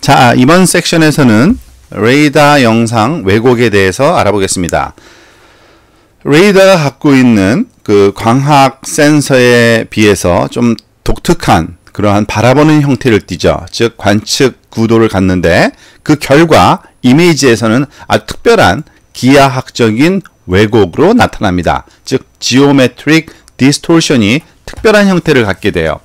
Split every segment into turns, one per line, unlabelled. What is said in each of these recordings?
자, 이번 섹션에서는 레이더 영상 왜곡에 대해서 알아보겠습니다. 레이더가 갖고 있는 그 광학 센서에 비해서 좀 독특한 그러한 바라보는 형태를 띠죠. 즉 관측 구도를 갖는데 그 결과 이미지에서는 아주 특별한 기하학적인 왜곡으로 나타납니다. 즉 지오메트릭 디스토션이 특별한 형태를 갖게 돼요.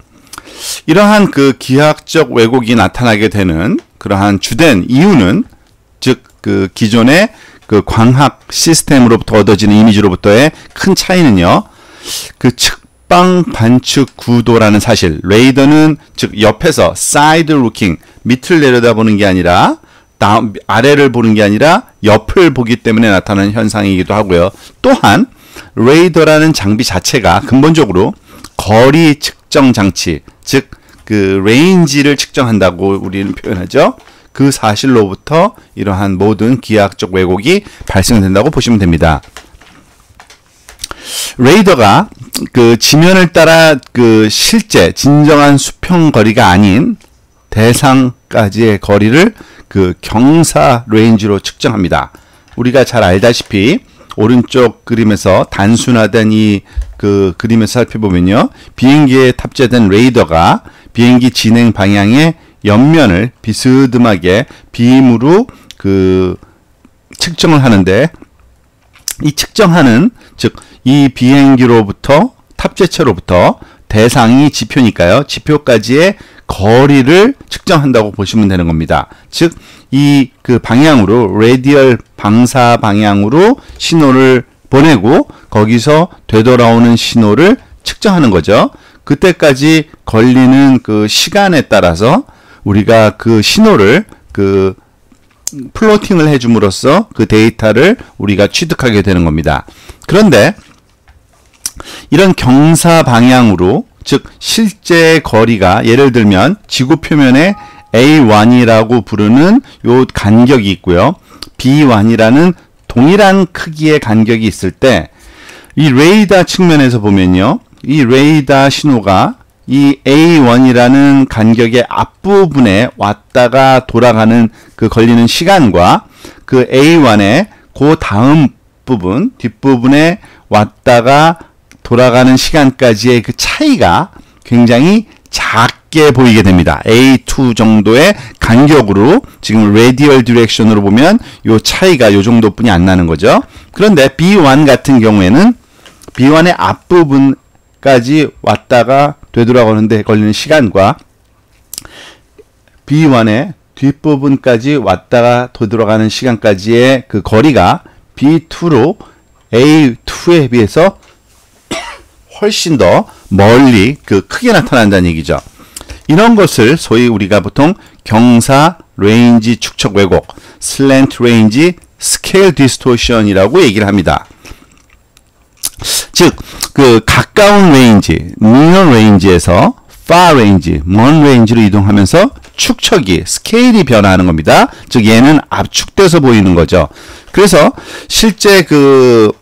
이러한 그 기하학적 왜곡이 나타나게 되는 그러한 주된 이유는 즉 그 기존의 그 광학 시스템으로부터 얻어지는 이미지로부터의 큰 차이는요. 그 측방 관측 구도라는 사실, 레이더는 즉 옆에서 사이드 루킹, 밑을 내려다보는 게 아니라 아래를 보는 게 아니라 옆을 보기 때문에 나타나는 현상이기도 하고요. 또한 레이더라는 장비 자체가 근본적으로 거리 측정 장치, 즉 그 레인지를 측정한다고 우리는 표현하죠. 그 사실로부터 이러한 모든 기하학적 왜곡이 발생된다고 보시면 됩니다. 레이더가 그 지면을 따라 그 실제 진정한 수평 거리가 아닌 대상까지의 거리를 그 경사 레인지로 측정합니다. 우리가 잘 알다시피 오른쪽 그림에서 단순화된 이 그 그림에서 살펴보면요. 비행기에 탑재된 레이더가 비행기 진행 방향의 옆면을 비스듬하게 빔으로 그 측정을 하는데, 이 측정하는 즉 이 비행기로부터 탑재체로부터 대상이 지표니까요. 지표까지의 거리를 측정한다고 보시면 되는 겁니다. 즉 이 그 방향으로 레디얼 방사 방향으로 신호를 보내고 거기서 되돌아오는 신호를 측정하는 거죠. 그때까지 걸리는 그 시간에 따라서 우리가 그 신호를 그 플로팅을 해줌으로써 그 데이터를 우리가 취득하게 되는 겁니다. 그런데 이런 경사 방향으로 즉 실제 거리가 예를 들면 지구 표면에 A1이라고 부르는 요 간격이 있고요. B1이라는 동일한 크기의 간격이 있을 때 이 레이더 측면에서 보면요. 이 레이더 신호가 이 A1이라는 간격의 앞부분에 왔다가 돌아가는 그 걸리는 시간과 그 A1의 그 다음 부분, 뒷부분에 왔다가 돌아가는 시간까지의 그 차이가 굉장히 작게 보이게 됩니다. A2 정도의 간격으로 지금 레디얼 디렉션으로 보면 요 차이가 요 정도뿐이 안 나는 거죠. 그런데 B1 같은 경우에는 B1의 앞부분까지 왔다가 되돌아가는데 걸리는 시간과 B1의 뒷부분까지 왔다가 되돌아가는 시간까지의 그 거리가 B2로 A2에 비해서 훨씬 더 멀리 그 크게 나타난다는 얘기죠. 이런 것을 소위 우리가 보통 경사 레인지 축척 왜곡, 슬랜트 레인지 스케일 디스토션이라고 얘기를 합니다. 즉 그 가까운 레인지, near 레인지에서 far 레인지, 먼 레인지로 이동하면서 축척이, 스케일이 변화하는 겁니다. 즉 얘는 압축돼서 보이는 거죠. 그래서 실제 그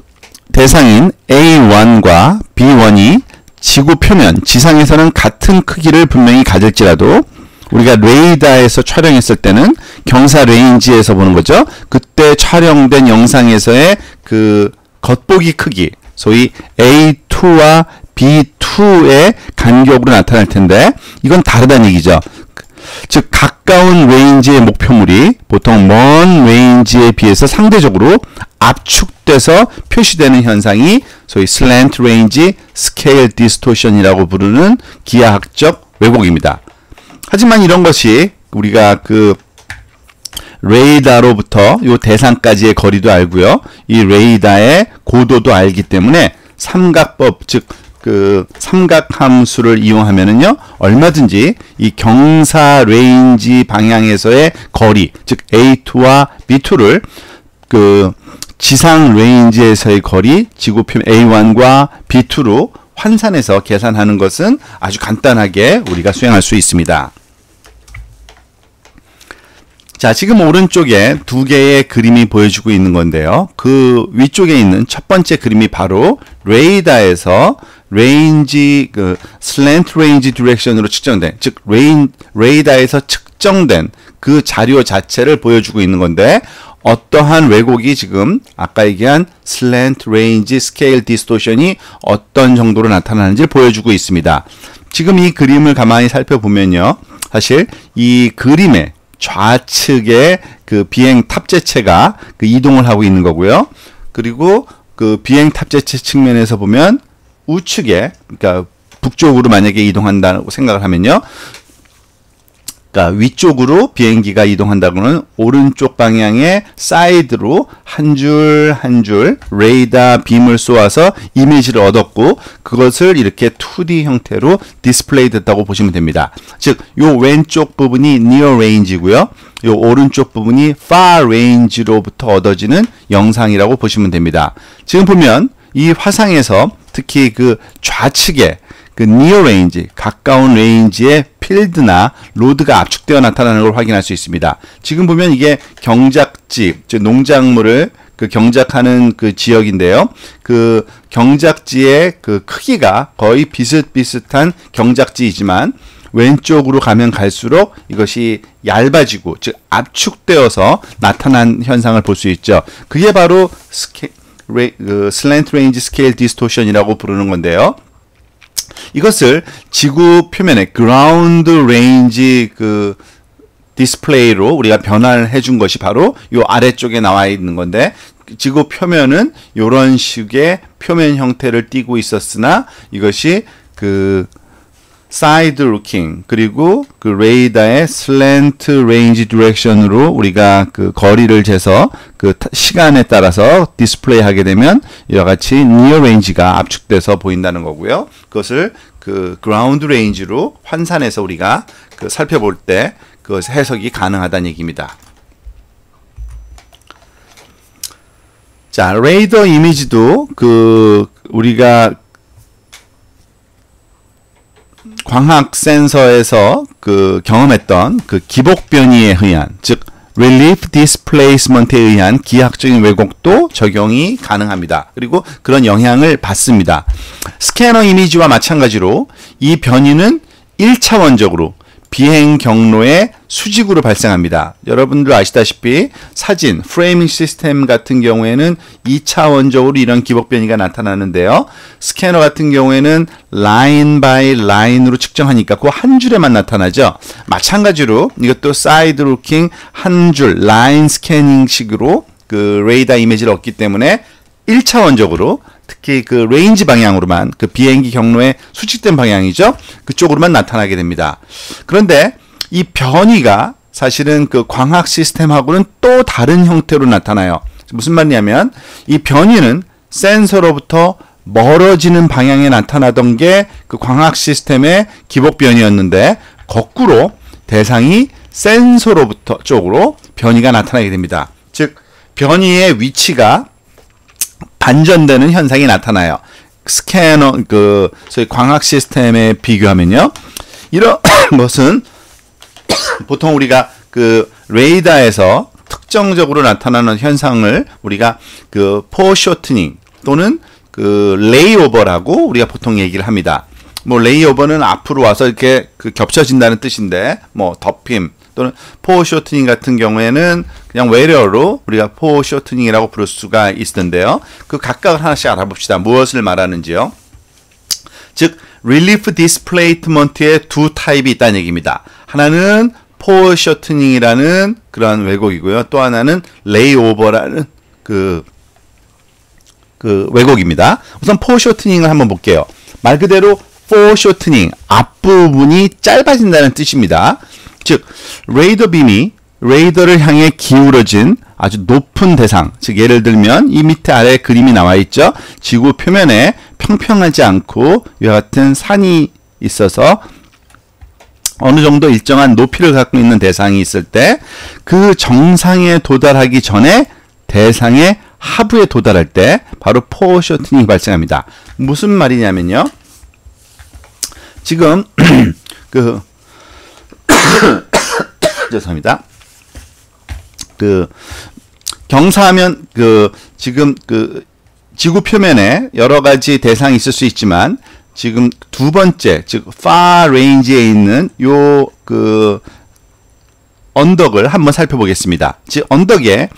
대상인 A1과 B1이 지구 표면, 지상에서는 같은 크기를 분명히 가질지라도 우리가 레이더에서 촬영했을 때는 경사 레인지에서 보는 거죠. 그때 촬영된 영상에서의 그 겉보기 크기, 소위 A2와 B2의 간격으로 나타날 텐데 이건 다르다는 얘기죠. 즉 가까운 레인지의 목표물이 보통 먼 레인지에 비해서 상대적으로 압축돼서 표시되는 현상이 소위 슬랜트 레인지 스케일 디스토션이라고 부르는 기하학적 왜곡입니다. 하지만 이런 것이 우리가 그 레이더로부터 요 대상까지의 거리도 알고요. 이 레이더의 고도도 알기 때문에 삼각법, 즉 그 삼각함수를 이용하면은요 얼마든지 이 경사 레인지 방향에서의 거리, 즉 A2와 B2를 그 지상 레인지에서의 거리, 지구표 A1과 B2로 환산해서 계산하는 것은 아주 간단하게 우리가 수행할 수 있습니다. 자, 지금 오른쪽에 두 개의 그림이 보여주고 있는 건데요. 그 위쪽에 있는 첫 번째 그림이 바로 레이더에서 레인지, 그 슬랜트 레인지 디렉션으로 측정된, 즉 레이더에서 측정된 그 자료 자체를 보여주고 있는 건데 어떠한 왜곡이 지금 아까 얘기한 slant range scale distortion이 어떤 정도로 나타나는지를 보여주고 있습니다. 지금 이 그림을 가만히 살펴보면요. 사실 이 그림의 좌측에 그 비행 탑재체가 그 이동을 하고 있는 거고요. 그리고 그 비행 탑재체 측면에서 보면 우측에, 그러니까 북쪽으로 만약에 이동한다고 생각을 하면요. 그러니까 위쪽으로 비행기가 이동한다고는 오른쪽 방향의 사이드로 한 줄 한 줄 레이더 빔을 쏘아서 이미지를 얻었고 그것을 이렇게 2D 형태로 디스플레이 됐다고 보시면 됩니다. 즉, 요 왼쪽 부분이 near range이고요. 요 오른쪽 부분이 far range로부터 얻어지는 영상이라고 보시면 됩니다. 지금 보면 이 화상에서 특히 그 좌측에 그 near range, 가까운 레인지의 필드나 로드가 압축되어 나타나는 걸 확인할 수 있습니다. 지금 보면 이게 경작지, 즉 농작물을 그 경작하는 그 지역인데요. 그 경작지의 그 크기가 거의 비슷비슷한 경작지이지만 왼쪽으로 가면 갈수록 이것이 얇아지고, 즉 압축되어서 나타난 현상을 볼 수 있죠. 그게 바로 slant range scale distortion이라고 부르는 건데요. 이것을 지구 표면의 그라운드 레인지 그 디스플레이로 우리가 변화를 해준 것이 바로 요 아래쪽에 나와 있는 건데, 지구 표면은 이런 식의 표면 형태를 띠고 있었으나 이것이 그 사이드 루킹 그리고 그 레이더의 슬랜트 레인지 디렉션으로 우리가 그 거리를 재서 그 시간에 따라서 디스플레이 하게 되면 이와 같이 니어 레인지가 압축돼서 보인다는 거고요. 그것을 그 그라운드 레인지로 환산해서 우리가 그 살펴볼 때 그 해석이 가능하다는 얘기입니다. 자, 레이더 이미지도 그 우리가 광학 센서에서 그 경험했던 그 기복 변이에 의한, 즉 relief displacement에 의한 기하학적인 왜곡도 적용이 가능합니다. 그리고 그런 영향을 받습니다. 스캐너 이미지와 마찬가지로 이 변이는 1차원적으로 비행 경로의 수직으로 발생합니다. 여러분들 아시다시피 사진, 프레이밍 시스템 같은 경우에는 2차원적으로 이런 기복 변이가 나타나는데요. 스캐너 같은 경우에는 라인 바이 라인으로 측정하니까 그 한 줄에만 나타나죠. 마찬가지로 이것도 사이드 루킹 한 줄 라인 스캐닝식으로 그 레이더 이미지를 얻기 때문에 1차원적으로 특히 그 레인지 방향으로만, 그 비행기 경로의 수직된 방향이죠. 그쪽으로만 나타나게 됩니다. 그런데 이 변이가 사실은 그 광학 시스템하고는 또 다른 형태로 나타나요. 무슨 말이냐면 이 변이는 센서로부터 멀어지는 방향에 나타나던 게 그 광학 시스템의 기복 변이였는데 거꾸로 대상이 센서로부터 쪽으로 변이가 나타나게 됩니다. 즉 변이의 위치가 반전되는 현상이 나타나요. 스캐너 그 소위 광학 시스템에 비교하면요. 이런 것은 보통 우리가 그 레이더에서 특정적으로 나타나는 현상을 우리가 그 포쇼트닝 또는 그 레이오버라고 우리가 보통 얘기를 합니다. 뭐 레이오버는 앞으로 와서 이렇게 그 겹쳐진다는 뜻인데, 뭐 덮임 또는 포쇼트닝 같은 경우에는 그냥 외래어로 우리가 포쇼트닝이라고 부를 수가 있는데요. 그 각각을 하나씩 알아봅시다. 무엇을 말하는지요. 즉 relief displacement의 두 타입이 있다는 얘기입니다. 하나는 포쇼트닝이라는 그러한 왜곡이고요. 또 하나는 레이오버라는 그 왜곡입니다. 우선 포쇼트닝을 한번 볼게요. 말 그대로 포쇼트닝, 앞부분이 짧아진다는 뜻입니다. 즉 레이더 빔이 레이더를 향해 기울어진 아주 높은 대상, 즉 예를 들면 이 밑에 아래 그림이 나와 있죠. 지구 표면에 평평하지 않고 이와 같은 산이 있어서 어느 정도 일정한 높이를 갖고 있는 대상이 있을 때 그 정상에 도달하기 전에 대상의 하부에 도달할 때 바로 포쇼트닝이 발생합니다. 무슨 말이냐면요. 지금 그 죄송합니다. 그 경사하면 그 지금 그 지구 표면에 여러 가지 대상이 있을 수 있지만 지금 두 번째, 즉 far range에 있는 요 그 언덕을 한번 살펴보겠습니다. 즉 언덕에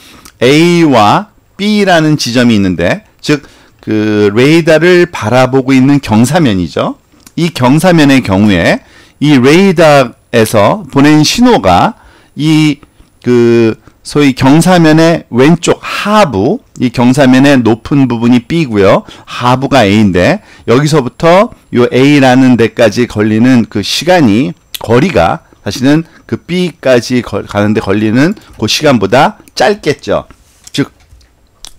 A와 B라는 지점이 있는데, 즉 그 레이더를 바라보고 있는 경사면이죠. 이 경사면의 경우에 이 레이더에서 보낸 신호가 이 그 소위 경사면의 왼쪽 하부, 이 경사면의 높은 부분이 B고요. 하부가 A인데, 여기서부터 요 A라는 데까지 걸리는 그 시간이, 거리가 사실은 그 B까지 가는데 걸리는 그 시간보다 짧겠죠. 즉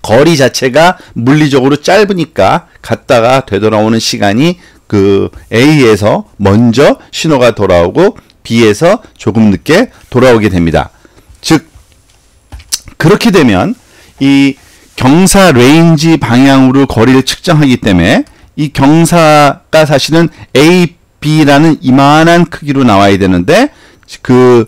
거리 자체가 물리적으로 짧으니까 갔다가 되돌아오는 시간이 그 A에서 먼저 신호가 돌아오고 B에서 조금 늦게 돌아오게 됩니다. 즉 그렇게 되면 이 경사 레인지 방향으로 거리를 측정하기 때문에 이 경사가 사실은 A, B라는 이만한 크기로 나와야 되는데, 그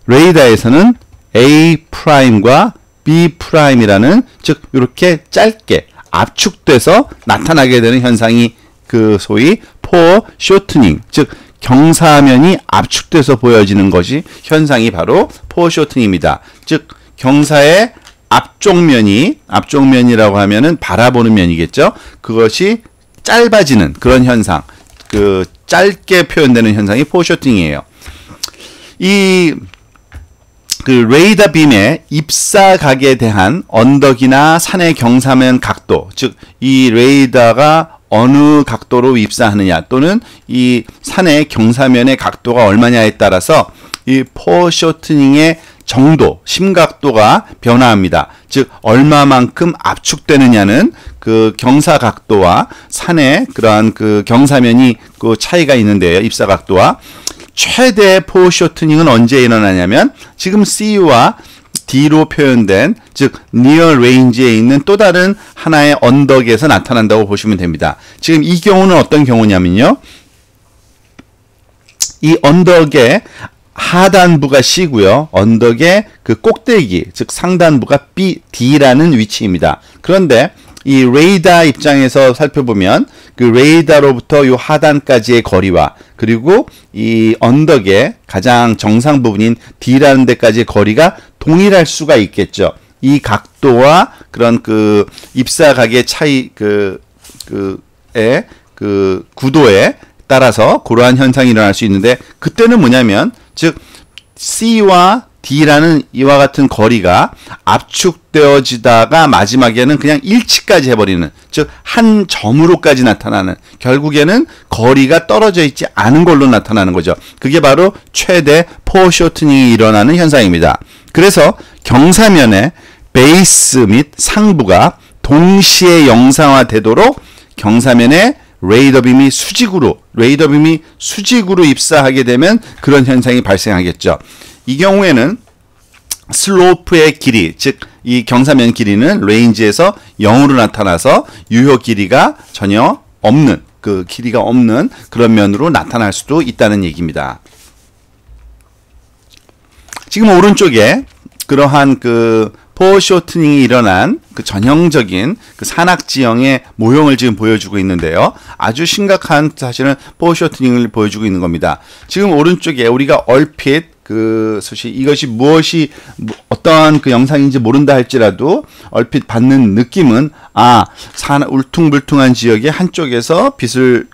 레이더에서는 A'과 B'이라는, 즉 이렇게 짧게 압축돼서 나타나게 되는 현상이 그 소위 포쇼트닝, 즉 경사면이 압축돼서 보여지는 것이 현상이 바로 포쇼트닝입니다. 즉 경사의 앞쪽면이라고 하면은 바라보는 면이겠죠. 그것이 짧아지는 그런 현상, 그 짧게 표현되는 현상이 포쇼팅이에요. 이 그 레이더 빔의 입사각에 대한 언덕이나 산의 경사면 각도, 즉 이 레이더가 어느 각도로 입사하느냐 또는 이 산의 경사면의 각도가 얼마냐에 따라서 이 포쇼트닝의 정도, 심각도가 변화합니다. 즉 얼마만큼 압축되느냐는 그 경사 각도와 산의 그러한 그 경사면이 그 차이가 있는데요. 입사 각도와. 최대 포쇼트닝은 언제 일어나냐면 지금 C와 D로 표현된, 즉 near range에 있는 또 다른 하나의 언덕에서 나타난다고 보시면 됩니다. 지금 이 경우는 어떤 경우냐면요, 이 언덕의 하단부가 C고요. 언덕의 그 꼭대기, 즉 상단부가 B, D라는 위치입니다. 그런데 이 레이더 입장에서 살펴보면 그 레이더로부터 요 하단까지의 거리와 그리고 이 언덕의 가장 정상 부분인 D라는 데까지의 거리가 동일할 수가 있겠죠. 이 각도와 그런 그 입사각의 차이 그 구도에 따라서 그러한 현상이 일어날 수 있는데, 그때는 뭐냐면 즉 C와 D라는 이와 같은 거리가 압축되어지다가 마지막에는 그냥 일치까지 해버리는, 즉 한 점으로까지 나타나는, 결국에는 거리가 떨어져 있지 않은 걸로 나타나는 거죠. 그게 바로 최대 포쇼트닝이 일어나는 현상입니다. 그래서 경사면의 베이스 및 상부가 동시에 영상화되도록 경사면의 레이더빔이 수직으로 입사하게 되면 그런 현상이 발생하겠죠. 이 경우에는 슬로프의 길이, 즉 이 경사면 길이는 레인지에서 0으로 나타나서 유효 길이가 전혀 없는, 그 길이가 없는 그런 면으로 나타날 수도 있다는 얘기입니다. 지금 오른쪽에 그러한 그 포쇼트닝이 일어난 그 전형적인 그 산악지형의 모형을 지금 보여주고 있는데요. 아주 심각한 사실은 포쇼트닝을 보여주고 있는 겁니다. 지금 오른쪽에 우리가 얼핏 그 사실 이것이 무엇이 어떠한 그 영상인지 모른다 할지라도 얼핏 받는 느낌은, 산 울퉁불퉁한 지역의 한쪽에서 빛을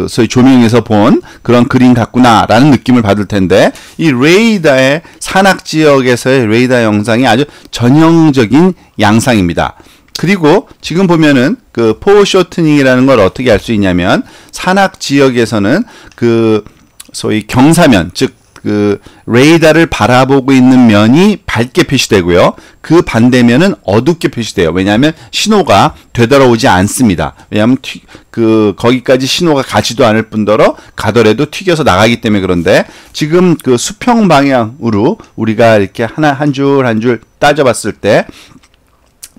소위 조명에서 본 그런 그림 같구나라는 느낌을 받을 텐데, 이 레이더의 산악지역에서의 레이더 영상이 아주 전형적인 양상입니다. 그리고 지금 보면은 그 포쇼트닝이라는 걸 어떻게 알 수 있냐면, 산악지역에서는 그 소위 경사면, 즉 그 레이더를 바라보고 있는 면이 밝게 표시되고요. 그 반대면은 어둡게 표시돼요. 왜냐하면 신호가 되돌아오지 않습니다. 왜냐하면 거기까지 신호가 가지도 않을 뿐더러 가더라도 튀겨서 나가기 때문에. 그런데 지금 그 수평 방향으로 우리가 이렇게 한 줄 한 줄 따져봤을 때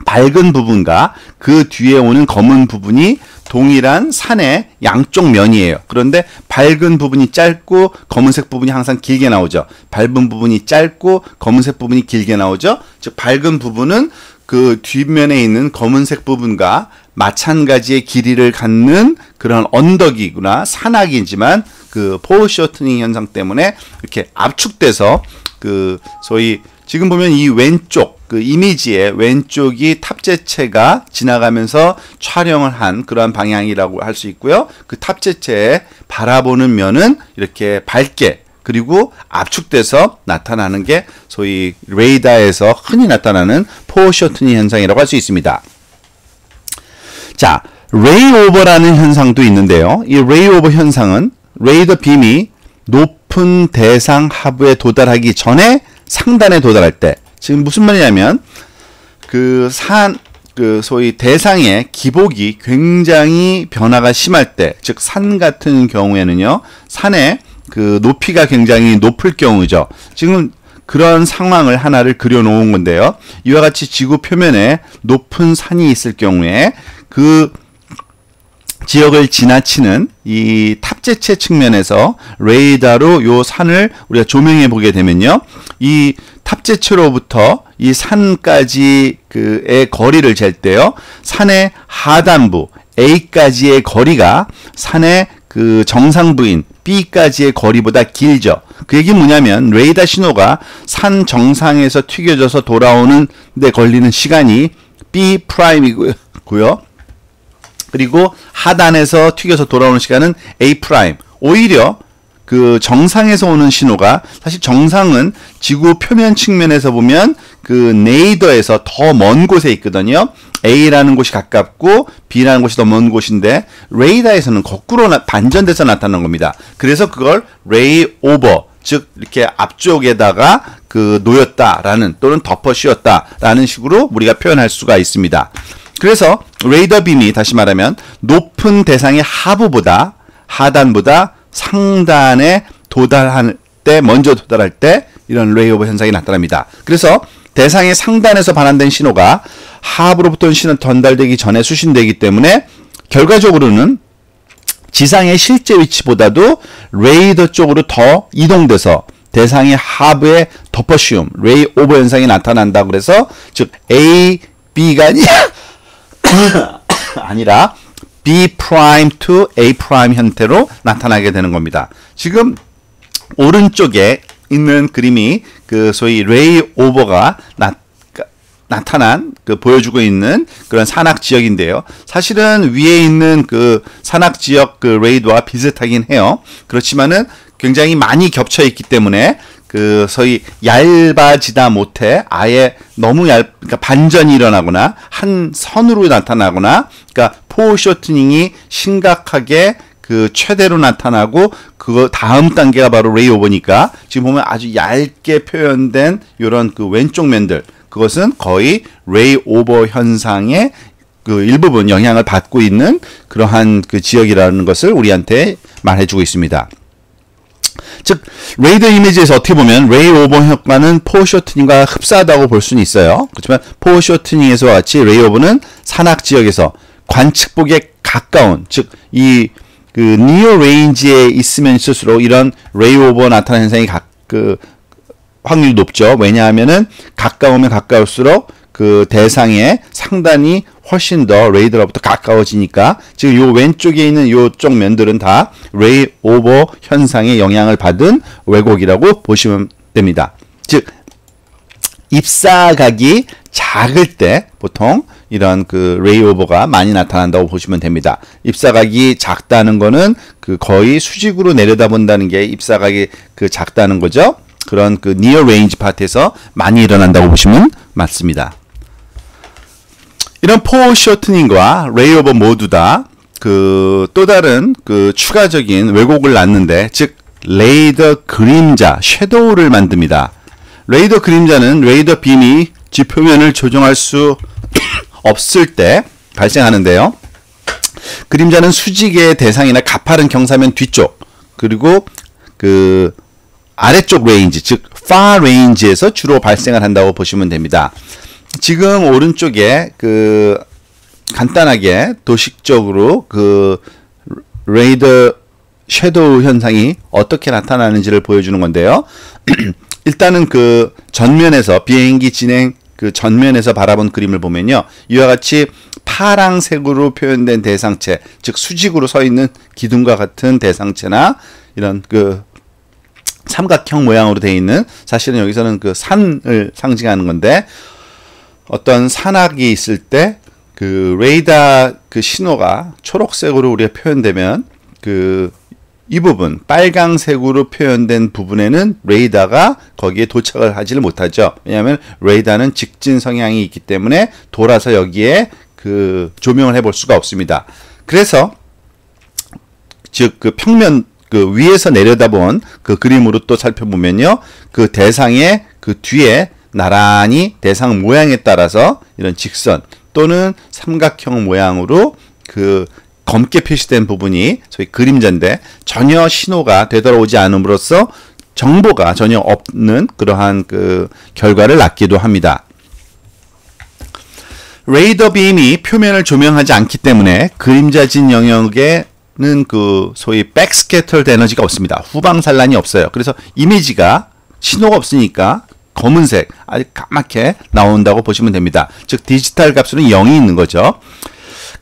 밝은 부분과 그 뒤에 오는 검은 부분이 동일한 산의 양쪽 면이에요. 그런데 밝은 부분이 짧고 검은색 부분이 항상 길게 나오죠. 밝은 부분이 짧고 검은색 부분이 길게 나오죠. 즉 밝은 부분은 그 뒷면에 있는 검은색 부분과 마찬가지의 길이를 갖는 그런 언덕이구나, 산악이지만 그 포셔트닝 현상 때문에 이렇게 압축돼서 그 소위 지금 보면 이 왼쪽 그 이미지의 왼쪽이 탑재체가 지나가면서 촬영을 한 그러한 방향이라고 할 수 있고요. 그 탑재체에 바라보는 면은 이렇게 밝게 그리고 압축돼서 나타나는 게 소위 레이더에서 흔히 나타나는 포셔트닝 현상이라고 할 수 있습니다. 자, 레이 오버라는 현상도 있는데요. 이 레이 오버 현상은 레이더 빔이 높은 대상 하부에 도달하기 전에 상단에 도달할 때, 지금 무슨 말이냐면 그 소위 대상의 기복이 굉장히 변화가 심할 때, 즉 산 같은 경우에는요, 산의 그 높이가 굉장히 높을 경우죠. 지금 그런 상황을 하나를 그려놓은 건데요. 이와 같이 지구 표면에 높은 산이 있을 경우에 그 지역을 지나치는 이 탑재체 측면에서 레이더로 요 산을 우리가 조명해 보게 되면요. 이 탑재체로부터 이 산까지 그의 거리를 잴 때요. 산의 하단부 A까지의 거리가 산의 그 정상부인 B까지의 거리보다 길죠. 그 얘기는 뭐냐면 레이더 신호가 산 정상에서 튀겨져서 돌아오는 데 걸리는 시간이 B'이고요. 그리고 하단에서 튀겨서 돌아오는 시간은 A'. 오히려 그 정상에서 오는 신호가, 사실 정상은 지구 표면 측면에서 보면 그 네이더에서 더 먼 곳에 있거든요. A라는 곳이 가깝고 B라는 곳이 더 먼 곳인데 레이더에서는 거꾸로 반전돼서 나타나는 겁니다. 그래서 그걸 레이 오버, 즉 이렇게 앞쪽에다가 그 놓였다라는 또는 덮어 씌웠다라는 식으로 우리가 표현할 수가 있습니다. 그래서 레이더 빔이 다시 말하면 높은 대상의 하단보다 상단에 도달할 때, 먼저 도달할 때 이런 레이 오버 현상이 나타납니다. 그래서 대상의 상단에서 반환된 신호가 하부로부터 온 신호 전달되기 전에 수신되기 때문에 결과적으로는 지상의 실제 위치보다도 레이더 쪽으로 더 이동돼서 대상의 하부에 덮어씌움, 레이 오버 현상이 나타난다. 그래서 즉 A, B가 아니라 B' to A' 형태로 나타나게 되는 겁니다. 지금 오른쪽에 있는 그림이 그 소위 레이 오버가 나타난 그 보여주고 있는 그런 산악 지역인데요. 사실은 위에 있는 그 산악 지역 그 레이더와 비슷하긴 해요. 그렇지만은 굉장히 많이 겹쳐 있기 때문에 그 소위 얇아지다 못해 아예 너무 그러니까 반전이 일어나거나 한 선으로 나타나거나, 그러니까 포셔트닝이 심각하게 그 최대로 나타나고 그거 다음 단계가 바로 레이 오버니까 지금 보면 아주 얇게 표현된 이런 그 왼쪽 면들, 그것은 거의 레이 오버 현상의 그 일부분 영향을 받고 있는 그러한 그 지역이라는 것을 우리한테 말해주고 있습니다. 즉 레이더 이미지에서 어떻게 보면 레이 오버 효과는 포셔트닝과 흡사하다고 볼 수는 있어요. 그렇지만 포셔트닝에서와 같이 레이 오버는 산악 지역에서 관측복에 가까운, 즉 이 그 니어 레인지에 있으면 있을수록 이런 레이 오버 나타나는 현상이 확률이 높죠. 왜냐하면은 가까우면 가까울수록 그 대상에 상단이 훨씬 더 레이더로부터 가까워지니까, 지금 요 왼쪽에 있는 요쪽 면들은 다 레이 오버 현상의 영향을 받은 왜곡이라고 보시면 됩니다. 즉 입사각이 작을 때 보통 이런 그 레이 오버가 많이 나타난다고 보시면 됩니다. 입사각이 작다는 거는 그 거의 수직으로 내려다본다는 게 입사각이 그 작다는 거죠. 그런 그 니어 레인지 파트에서 많이 일어난다고 보시면 맞습니다. 이런 포셔트닝과 레이 오버 모두 다 그 또 다른 그 추가적인 왜곡을 낳는데, 즉 레이더 그림자, 섀도우를 만듭니다. 레이더 그림자는 레이더 빔이 지표면을 조정할 수 없을 때 발생하는데요. 그림자는 수직의 대상이나 가파른 경사면 뒤쪽, 그리고 그 아래쪽 레인지, 즉 far range에서 주로 발생을 한다고 보시면 됩니다. 지금 오른쪽에 그 간단하게 도식적으로 그 레이더 섀도우 현상이 어떻게 나타나는지를 보여주는 건데요. 일단은 그 전면에서 비행기 진행 그 전면에서 바라본 그림을 보면요, 이와 같이 파랑색으로 표현된 대상체, 즉 수직으로 서 있는 기둥과 같은 대상체나 이런 그 삼각형 모양으로 되어 있는, 사실은 여기서는 그 산을 상징하는 건데, 어떤 산악이 있을 때 그 레이더 그 신호가 초록색으로 우리가 표현되면 이 부분 빨강색으로 표현된 부분에는 레이더가 거기에 도착을 하지를 못하죠. 왜냐하면 레이더는 직진 성향이 있기 때문에 돌아서 여기에 그 조명을 해볼 수가 없습니다. 그래서 즉 그 평면 그 위에서 내려다본 그 그림으로 또 살펴보면요, 그 대상의 그 뒤에 나란히 대상 모양에 따라서 이런 직선 또는 삼각형 모양으로 그 검게 표시된 부분이 소위 그림자인데, 전혀 신호가 되돌아오지 않음으로써 정보가 전혀 없는 그러한 그 결과를 낳기도 합니다. 레이더 빔이 표면을 조명하지 않기 때문에 그림자진 영역에는 그 소위 백스캐터드 에너지가 없습니다. 후방 산란이 없어요. 그래서 이미지가 신호가 없으니까 검은색, 아주 까맣게 나온다고 보시면 됩니다. 즉 디지털 값으로는 0이 있는 거죠.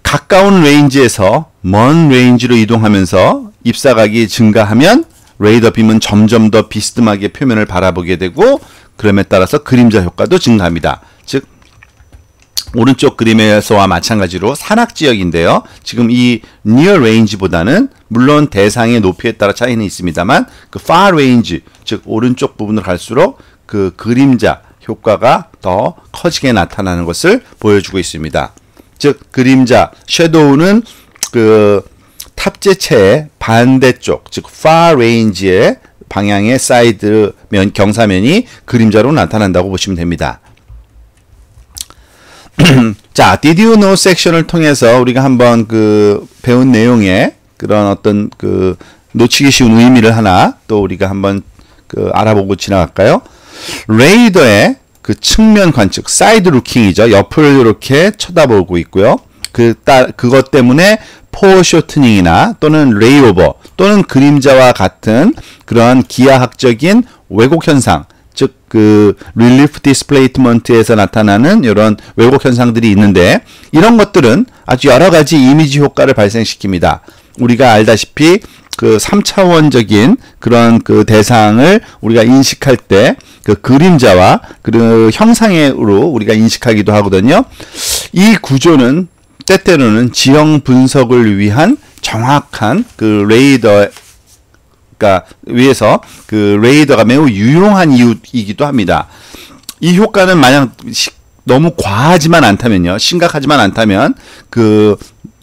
가까운 레인지에서 먼 레인지로 이동하면서 입사각이 증가하면 레이더 빔은 점점 더 비스듬하게 표면을 바라보게 되고, 그럼에 따라서 그림자 효과도 증가합니다. 즉 오른쪽 그림에서와 마찬가지로 산악지역인데요, 지금 이 near range보다는 물론 대상의 높이에 따라 차이는 있습니다만 그 far range, 즉 오른쪽 부분으로 갈수록 그 그림자 효과가 더 커지게 나타나는 것을 보여주고 있습니다. 즉 그림자 섀도우는 그 탑재체의 반대쪽, 즉 far range의 방향의 사이드 면 경사면이 그림자로 나타난다고 보시면 됩니다. 자, Did you know 섹션을 통해서 우리가 한번 그 배운 내용에 그런 어떤 그 놓치기 쉬운 의미를 하나 또 우리가 한번 그 알아보고 지나갈까요? 레이더의 그 측면 관측, 사이드 루킹이죠. 옆을 이렇게 쳐다보고 있고요. 그것 때문에 포쇼트닝이나 또는 레이오버 또는 그림자와 같은 그러한 기하학적인 왜곡 현상, 즉 그 릴리프 디스플레이트먼트에서 나타나는 이런 왜곡 현상들이 있는데, 이런 것들은 아주 여러 가지 이미지 효과를 발생시킵니다. 우리가 알다시피 그 3차원적인 그런 그 대상을 우리가 인식할 때 그 그림자와 그 형상으로 우리가 인식하기도 하거든요. 이 구조는 때때로는 지형 분석을 위한 정확한 그 레이더가 위해서 그 레이더가 매우 유용한 이유이기도 합니다. 이 효과는 만약 너무 과하지만 않다면요, 심각하지만 않다면 그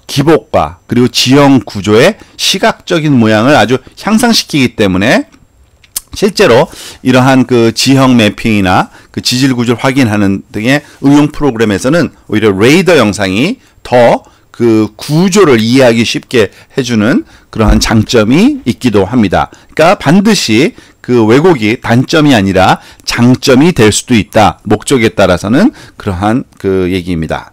기복과 그리고 지형 구조의 시각적인 모양을 아주 향상시키기 때문에 실제로 이러한 그 지형 매핑이나 그 지질 구조를 확인하는 등의 응용 프로그램에서는 오히려 레이더 영상이 더 그 구조를 이해하기 쉽게 해주는 그러한 장점이 있기도 합니다. 그러니까 반드시 그 왜곡이 단점이 아니라 장점이 될 수도 있다. 목적에 따라서는 그러한 그 얘기입니다.